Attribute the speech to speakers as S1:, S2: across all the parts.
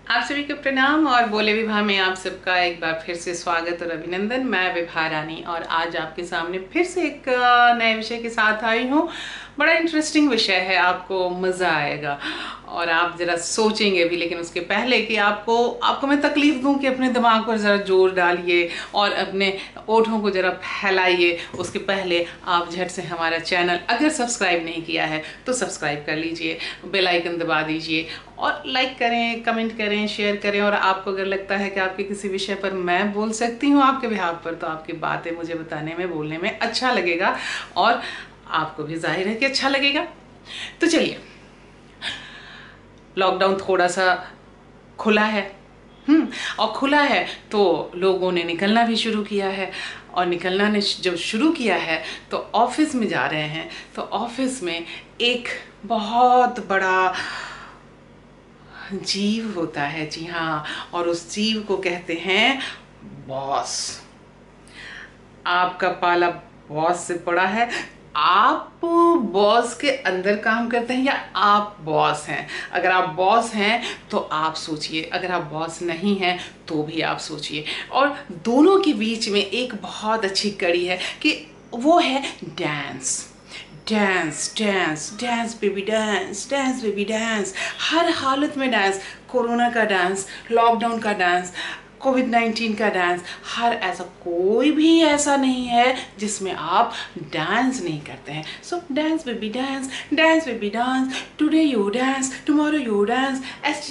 S1: आप सभी को प्रणाम और बोले विभा में आप सबका एक बार फिर से स्वागत और अभिनंदन। मैं विभा रानी और आज आपके सामने फिर से एक नए विषय के साथ आई हूँ। बड़ा इंटरेस्टिंग विषय है, आपको मज़ा आएगा और आप ज़रा सोचेंगे भी। लेकिन उसके पहले कि आपको मैं तकलीफ दूं कि अपने दिमाग पर ज़रा जोर डालिए और अपने ओठों को ज़रा फैलाइए, उसके पहले आप झट से हमारा चैनल अगर सब्सक्राइब नहीं किया है तो सब्सक्राइब कर लीजिए, बेल आइकन दबा दीजिए और लाइक करें, कमेंट करें, शेयर करें। और आपको अगर लगता है कि आपके किसी विषय पर मैं बोल सकती हूँ आपके बिहाफ पर, तो आपकी बातें मुझे बताने में, बोलने में अच्छा लगेगा और आपको भी जाहिर है कि अच्छा लगेगा। तो चलिए, लॉकडाउन थोड़ा सा खुला है और खुला है तो लोगों ने निकलना भी शुरू किया है और निकलना ने जब शुरू किया है तो ऑफिस में जा रहे हैं। तो ऑफिस में एक बहुत बड़ा जीव होता है, जी हाँ, और उस जीव को कहते हैं बॉस। आपका पाला बॉस से पड़ा है। आप बॉस के अंदर काम करते हैं या आप बॉस हैं? अगर आप बॉस हैं तो आप सोचिए, अगर आप बॉस नहीं हैं तो भी आप सोचिए। और दोनों के बीच में एक बहुत अच्छी कड़ी है कि वो है dance. Dance dance dance baby dance, dance baby dance. हर हालत में डांस, कोरोना का डांस, लॉकडाउन का डांस, कोविड-19 का डांस, हर ऐसा कोई भी ऐसा नहीं है जिसमें आप डांस नहीं करते हैं। सो dance baby dance, dance baby dance, today you dance, tomorrow you dance,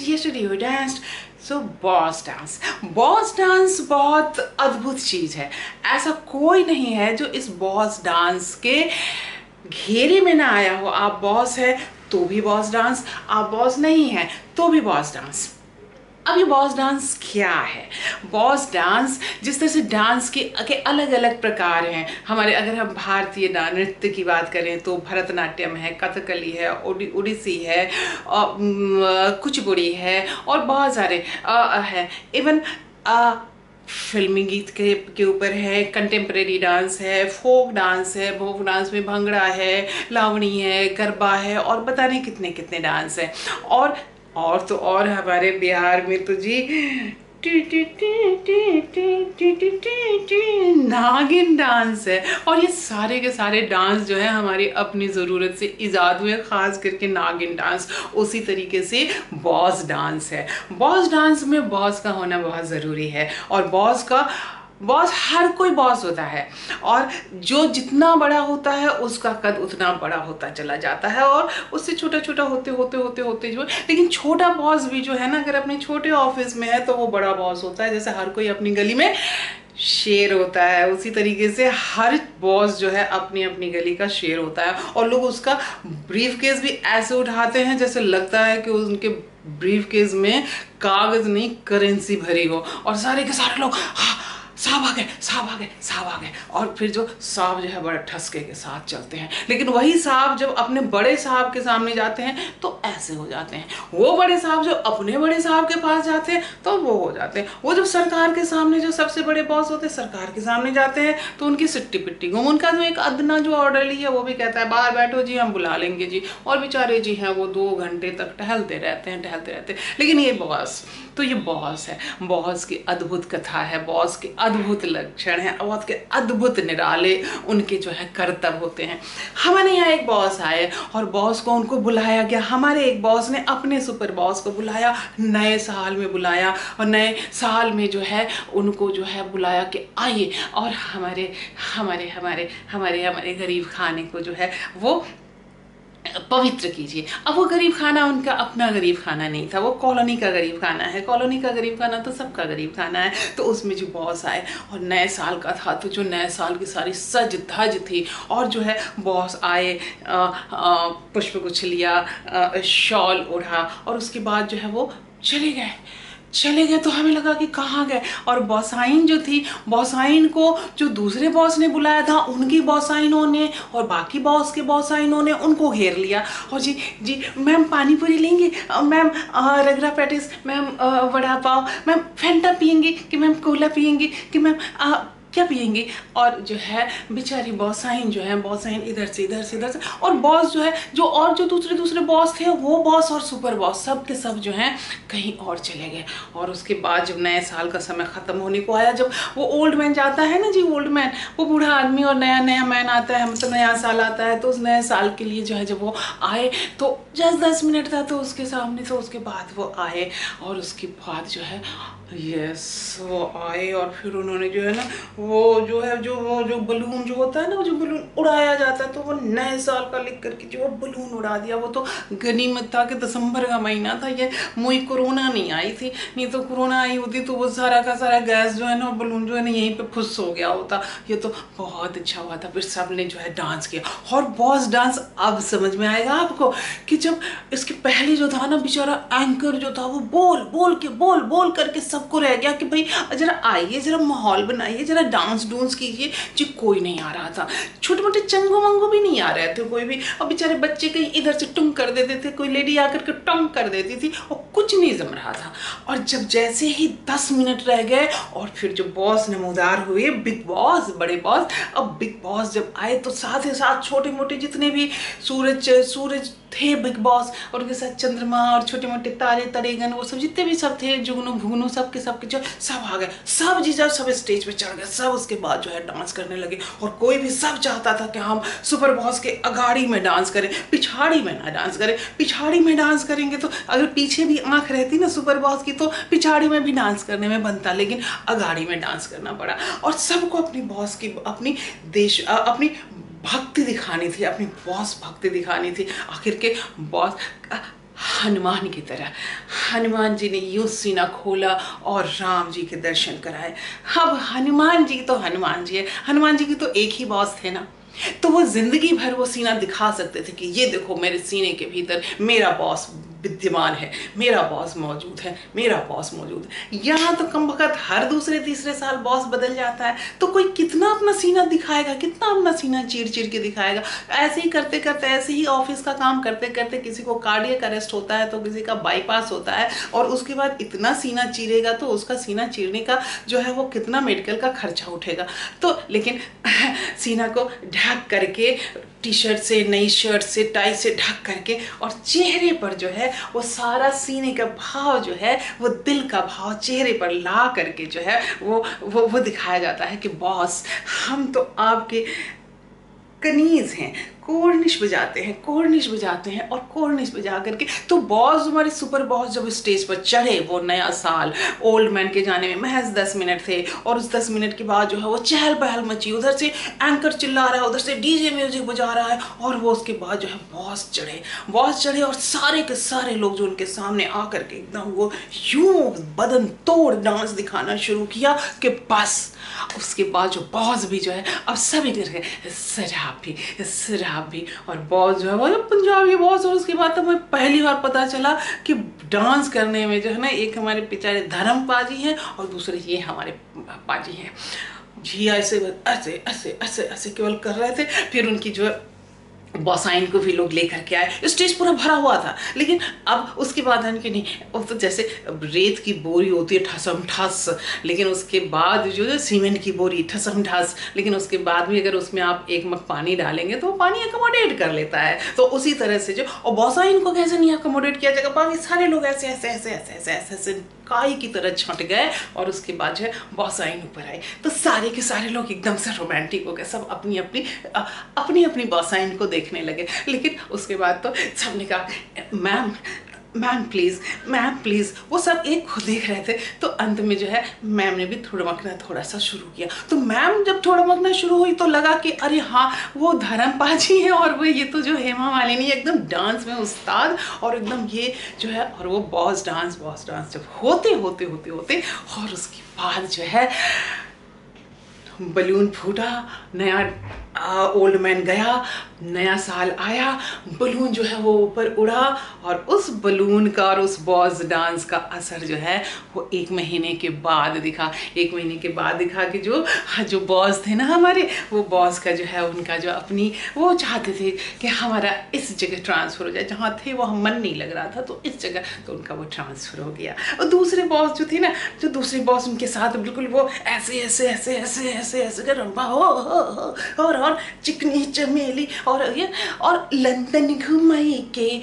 S1: yesterday you danced. So boss dance, boss dance बहुत अद्भुत चीज़ है। ऐसा कोई नहीं है जो इस बॉस डांस के घेरे में ना आया हो। आप बॉस है तो भी बॉस डांस, आप बॉस नहीं है तो भी बॉस डांस। अब ये बॉस डांस क्या है? बॉस डांस, जिस तरह से डांस के अलग अलग प्रकार हैं हमारे, अगर हम भारतीय नृत्य की बात करें तो भरतनाट्यम है, कथकली है, ओडिसी है, कुचिपुड़ी है और बहुत सारे हैं। इवन फिल्मी गीत के ऊपर है, कंटेम्प्रेरी डांस है, फोक डांस है, फोक डांस में भंगड़ा है, लावणी है, गरबा है और पता नहीं कितने कितने डांस है। और तो और हमारे बिहार में तो जी नागिन डांस है। और ये सारे के सारे डांस जो है हमारी अपनी ज़रूरत से ईजाद हुए, ख़ास करके नागिन डांस। उसी तरीके से बॉस डांस है। बॉस डांस में बॉस का होना बहुत ज़रूरी है और बॉस हर कोई बॉस होता है और जो जितना बड़ा होता है उसका कद उतना बड़ा होता चला जाता है और उससे छोटा छोटा होते जो, लेकिन छोटा बॉस भी जो है ना, अगर अपने छोटे ऑफिस में है तो वो बड़ा बॉस होता है। जैसे हर कोई अपनी गली में शेर होता है, उसी तरीके से हर बॉस जो है अपनी अपनी गली का शेर होता है। और लोग उसका ब्रीफ केस भी ऐसे उठाते हैं जैसे लगता है कि उनके ब्रीफ केस में कागज नहीं करेंसी भरी हो। और सारे के सारे लोग साहब आ गए, साहब आ गए, साहब आ गए। और फिर जो साहब जो है बड़ा ठसके के साथ चलते हैं। लेकिन वही साहब जब अपने बड़े साहब के सामने जाते हैं तो ऐसे हो जाते हैं। वो बड़े साहब जो अपने बड़े साहब के पास जाते हैं तो वो हो जाते हैं। वो जब सरकार के सामने, जो सबसे बड़े बॉस होते हैं, सरकार के सामने जाते हैं तो उनकी सिट्टी पिट्टी गुम। उनका जो एक अदना जो ऑर्डरली है वो भी कहता है बाहर बैठो जी, हम बुला लेंगे जी। और बेचारे जी हैं वो 2 घंटे तक टहलते रहते हैं। लेकिन ये बॉस, तो ये बॉस है। बॉस की अद्भुत कथा है, बॉस के अद्भुत लक्षण हैं, बॉस के अद्भुत निराले उनके जो है कर्तव्य होते हैं। हमारे यहाँ एक बॉस आए और बॉस को उनको बुलाया गया। हमारे एक बॉस ने अपने सुपर बॉस को बुलाया, नए साल में बुलाया और नए साल में जो है उनको जो है बुलाया कि आइए और हमारे गरीब खाने को जो है वो पवित्र कीजिए। अब वो गरीब खाना उनका अपना गरीब खाना नहीं था, वो कॉलोनी का गरीब खाना है। कॉलोनी का गरीब खाना तो सबका गरीब खाना है। तो उसमें जो बॉस आए और नए साल का था तो जो नए साल की सारी सज धज थी और जो है बॉस आए, पुष्प गुच्छ लिया, शॉल ओढ़ा और उसके बाद जो है वो चले गए। तो हमें लगा कि कहाँ गए। और बॉसाइन जो थी, बॉसाइन को जो दूसरे बॉस ने बुलाया था उनकी बॉसाइनों ने और बाकी बॉस के बॉसाइनों ने उनको घेर लिया। और जी मैम पानी पूरी लेंगी, मैम रगड़ा patties, ma'am vada pav, ma'am फेंटा पियेंगी कि मैम कोला पियेंगी कि मैम क्या पियेंगे। और जो है बेचारी बॉसाइन जो है, बॉसाइन इधर से इधर से इधर से, और बॉस जो है जो दूसरे बॉस थे, वो बॉस और सुपर बॉस सब के सब जो हैं कहीं और चले गए। और उसके बाद जब नए साल का समय ख़त्म होने को आया, जब वो ओल्ड मैन जाता है ना जी, ओल्ड मैन, वो बूढ़ा आदमी, और नया नया मैन आता है, मतलब नया साल आता है, तो उस नए साल के लिए जो है जब वो आए तो जस्ट 10 मिनट था तो उसके सामने, तो उसके बाद वो आए, और उसके बाद जो है यस वो आए, और फिर उन्होंने जो है ना वो जो बलून जो होता है ना, वो जो बलून उड़ाया जाता है, तो वो नए साल का लिख करके जो बलून उड़ा दिया। वो तो गनीमत था कि दिसंबर का महीना था, ये मुई कोरोना नहीं आई थी, नहीं तो कोरोना आई होती तो वो सारा का सारा गैस जो है ना, बलून जो है ना यहीं पे फुस हो गया होता। ये तो बहुत अच्छा हुआ था। फिर सब ने जो है डांस किया, और बॉस डांस अब समझ में आएगा आपको कि जब इसके पहले जो था ना बेचारा एंकर जो था, वो बोल करके सबको रह गया कि भाई जरा आइए, जरा माहौल बनाइए, जरा डांस डूंस कीजिए जी। कोई नहीं आ रहा था, छोटे मोटे चंगो मंगो भी नहीं आ रहे थे कोई भी, और बेचारे बच्चे कहीं इधर से टुंग कर देते थे, कोई लेडी आकर के टंग कर देती थी, और कुछ नहीं जम रहा था। और जब जैसे ही 10 मिनट रह गए, और फिर जो बॉस नमूदार हुए, बिग बॉस, बड़े बॉस, अब बिग बॉस जब आए तो साथ ही साथ छोटे मोटे जितने भी सूरज थे बिग बॉस, और उनके साथ चंद्रमा और छोटे मोटे तारे तरेगन, वो सब जितने भी सब थे, जुगनू भुगनू, सबके जो सब आ गए, सब जी सब स्टेज पे चढ़ गए, सब उसके बाद जो है डांस करने लगे। और कोई भी सब चाहता था कि हम सुपर बॉस के अगाड़ी में डांस करें, पिछाड़ी में ना डांस करें। पिछाड़ी में डांस करेंगे तो अगर पीछे भी आंख रहती ना सुपर बॉस की, तो पिछाड़ी में भी डांस करने में बनता, लेकिन अगाड़ी में डांस करना पड़ा। और सबको अपनी बॉस की, अपनी भक्ति दिखानी थी, अपनी बॉस भक्ति दिखानी थी। आखिर के बॉस हनुमान की तरह हनुमान जी ने यूं सीना खोला और राम जी के दर्शन कराए। अब हनुमान जी तो हनुमान जी है, हनुमान जी की तो एक ही बॉस थे ना, तो वो जिंदगी भर वो सीना दिखा सकते थे कि ये देखो मेरे सीने के भीतर मेरा बॉस विद्यमान है, मेरा बॉस मौजूद है, मेरा बॉस मौजूद है। यहाँ तो कम वक्त हर दूसरे तीसरे साल बॉस बदल जाता है, तो कोई कितना अपना सीना दिखाएगा, कितना अपना सीना चीर के दिखाएगा। ऐसे ही करते करते, ऐसे ही ऑफिस का काम करते करते किसी को कार्डियक अरेस्ट होता है, तो किसी का बाईपास होता है, और उसके बाद इतना सीना चीरेगा तो उसका सीना चीरने का जो है वो कितना मेडिकल का खर्चा उठेगा। तो लेकिन सीना को ढक करके, टी शर्ट से, नई शर्ट से, टाई से ढक करके, और चेहरे पर जो है वो सारा सीने का भाव जो है, वो दिल का भाव चेहरे पर ला करके जो है वो दिखाया जाता है कि बॉस हम तो आपके कनीज हैं, कोर्निश बजाते हैं, और कोर्निश बजा करके तो बॉस, हमारे सुपर बॉस जब स्टेज पर चढ़े, वो नया साल ओल्ड मैन के जाने में महज 10 मिनट थे, और उस 10 मिनट के बाद जो है वो चहल पहल मची, उधर से एंकर चिल्ला रहा है, उधर से डीजे म्यूजिक बजा रहा है, और वो उसके बाद जो है बॉस चढ़े, और सारे के सारे लोग जो उनके सामने आकर के एकदम वो यूं बदन तोड़ डांस दिखाना शुरू किया कि बस उसके बाद जो बॉस भी जो है अब सभी करके शराब भी, और बॉस जो है वो पंजाबी बॉस। और उसके बाद तो मुझे पहली बार पता चला कि डांस करने में जो है ना, एक हमारे बेचारे धर्म पाजी हैं और दूसरे ये हमारे पाजी हैं जी। ऐसे ऐसे ऐसे ऐसे ऐसे केवल कर रहे थे। फिर उनकी जो है बॉसाइन को भी लोग लेकर के आए, स्टेज पूरा भरा हुआ था। लेकिन अब उसके बाद कि नहीं, वो तो जैसे रेत की बोरी होती है ठसम ठस, लेकिन उसके बाद जो सीमेंट की बोरी ठसम ठस, लेकिन उसके बाद भी अगर उसमें आप एक मग पानी डालेंगे तो वो पानी अकोमोडेट कर लेता है। तो उसी तरह से जो, और बॉसाइन को कैसे नहीं अकोमोडेट किया जाएगा, बाकी सारे लोग ऐसे ऐसे ऐसे ऐसे ऐसे ऐसे ऐसे काई की तरह छट गए, और उसके बाद जो है बॉसाइन ऊपर आई, तो सारे के सारे लोग एकदम से रोमांटिक हो गए, सब अपनी अपनी बॉसाइन को देखने लगे। लेकिन उसके बाद तो सबने कहा मैम प्लीज, वो सब एक को देख रहे थे। तो अंत में जो है मैम ने भी थोड़ा सा शुरू किया। तो मैम जब थोड़ा शुरू हुई तो लगा कि अरे हाँ, वो धर्म पाजी है, और वो ये तो जो हेमा मालिनी एकदम डांस में उस्ताद, और एकदम ये जो है, और वो बॉस डांस जब होते और उसके बाद जो है बलून फूटा, नया ओल्ड मैन गया, नया साल आया, बलून जो है वो ऊपर उड़ा, और उस बलून का और उस बॉस डांस का असर जो है वो 1 महीने के बाद दिखा। 1 महीने के बाद दिखा कि जो बॉस थे ना हमारे, वो बॉस का जो है उनका जो अपनी वो चाहते थे कि हमारा इस जगह ट्रांसफ़र हो जाए, जहाँ थे वो हम मन नहीं लग रहा था तो इस जगह, तो उनका वो ट्रांसफ़र हो गया। और दूसरे बॉस जो थे ना, जो दूसरे बॉस उनके साथ बिल्कुल वो ऐसे ऐसे ऐसे ऐसे ऐसे ऐसे कर और चिकनी चमेली और लंदन घुमाई के,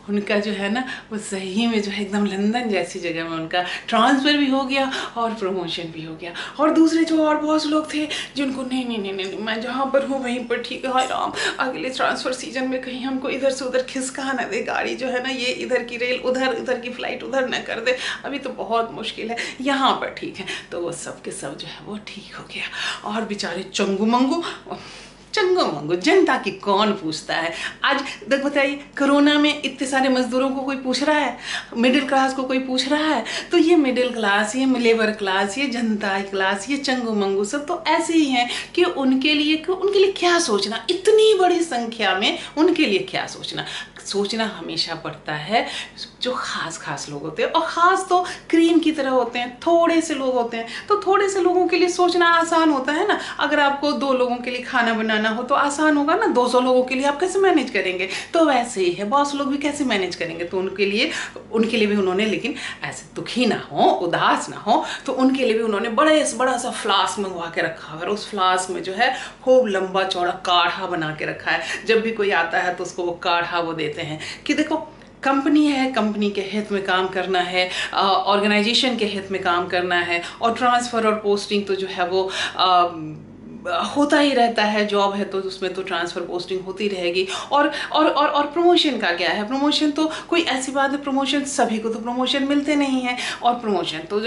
S1: उनका जो है ना वो सही में जो है एकदम लंदन जैसी जगह में उनका ट्रांसफ़र भी हो गया और प्रमोशन भी हो गया। और दूसरे जो और बहुत लोग थे जिनको नहीं नहीं नहीं नहीं, मैं जहाँ पर हूँ वहीं पर ठीक है, हाय राम, अगले ट्रांसफ़र सीजन में कहीं हमको इधर से उधर खिसका ना दे गाड़ी, जो है ना ये इधर की रेल उधर, उधर की फ्लाइट उधर ना कर दे, अभी तो बहुत मुश्किल है, यहाँ पर ठीक है। तो वो सब के सब जो है वो ठीक हो गया। और बेचारे चंगू मंगू जनता की कौन पूछता है आज? देख बताइए, कोरोना में इतने सारे मजदूरों को कोई पूछ रहा है? मिडिल क्लास को कोई पूछ रहा है? तो ये मिडिल क्लास, ये लेबर क्लास, ये जनता क्लास, ये चंगू मंगू सब तो ऐसे ही हैं कि उनके लिए क्या सोचना, इतनी बड़ी संख्या में उनके लिए क्या सोचना हमेशा पड़ता है जो खास लोग होते हैं, और ख़ास तो क्रीम की तरह होते हैं, थोड़े से लोग होते हैं। तो थोड़े से लोगों के लिए सोचना आसान होता है ना। अगर आपको 2 लोगों के लिए खाना बनाना हो तो आसान होगा ना, 200 लोगों के लिए आप कैसे मैनेज करेंगे? तो वैसे ही है, बॉस लोग भी कैसे मैनेज करेंगे? तो उनके लिए भी उन्होंने, लेकिन ऐसे दुखी ना हो, उदास ना हो, तो उनके लिए भी उन्होंने बड़ा सा फ्लास्क मंगवा के रखा है, और उस फ्लास्क में जो है खूब लंबा चौड़ा काढ़ा बना के रखा है। जब भी कोई आता है तो उसको वो काढ़ा वो देते हैं कि देखो कंपनी है, कंपनी के हित में काम करना है, ऑर्गेनाइजेशन के हित में काम करना है, और ट्रांसफ़र और पोस्टिंग तो जो है वो होता ही रहता है। जॉब है तो उसमें तो ट्रांसफ़र पोस्टिंग होती रहेगी। और प्रमोशन का क्या है? प्रमोशन तो कोई ऐसी बात है, प्रमोशन सभी को तो प्रमोशन मिलते नहीं है, और प्रमोशन तो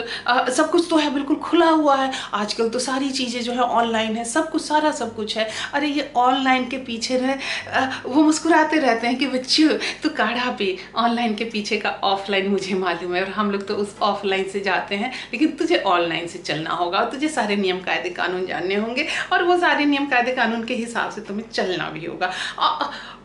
S1: सब कुछ तो है बिल्कुल खुला हुआ है। आजकल तो सारी चीज़ें जो है ऑनलाइन है, सब कुछ है। अरे ये ऑनलाइन के पीछे वो मुस्कुराते रहते हैं कि बच्चों तो काढ़ा पे, ऑनलाइन के पीछे का ऑफलाइन मुझे मालूम है, और हम लोग तो उस ऑफलाइन से जाते हैं, लेकिन तुझे ऑनलाइन से चलना होगा, और तुझे सारे नियम कायदे कानून जानने होंगे, और वो सारे नियम कायदे कानून के हिसाब से तुम्हें चलना भी होगा।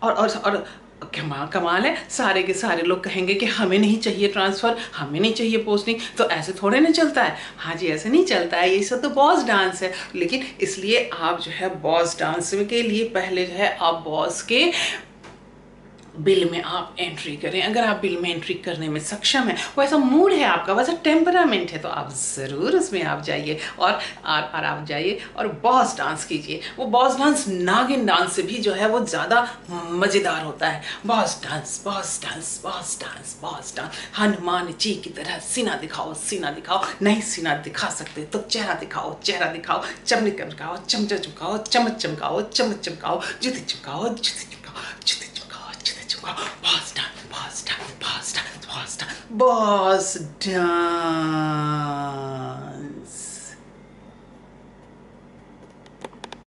S1: और कमाल है, सारे के सारे लोग कहेंगे कि हमें नहीं चाहिए ट्रांसफ़र, हमें नहीं चाहिए पोस्टिंग। तो ऐसे थोड़े नहीं चलता है। हाँ जी, ऐसे नहीं चलता है, ये सब तो बॉस डांस है। लेकिन इसलिए आप जो है बॉस डांस के लिए पहले जो है आप बॉस के बिल में आप एंट्री करें। अगर आप बिल में एंट्री करने में सक्षम है, वैसा मूड है आपका, वैसा टेम्परामेंट है, तो आप ज़रूर उसमें आप जाइए और आप जाइए और बॉस डांस कीजिए। वो बॉस डांस नागिन डांस से भी जो है वो ज़्यादा मज़ेदार होता है। Boss dance, boss dance, boss dance, boss dance. Hanuman ji की तरह सीना दिखाओ, सीना दिखाओ। नहीं सीना दिखा सकते तो चेहरा दिखाओ, चेहरा दिखाओ। चमक चमकाओ, चमचा चमकाओ, चमक चमकाओ, चमक चमकाओ। जूते चमकाओ, जूते चमकाओ, जूते boss dance, boss dance, boss dance, boss dance, boss dance.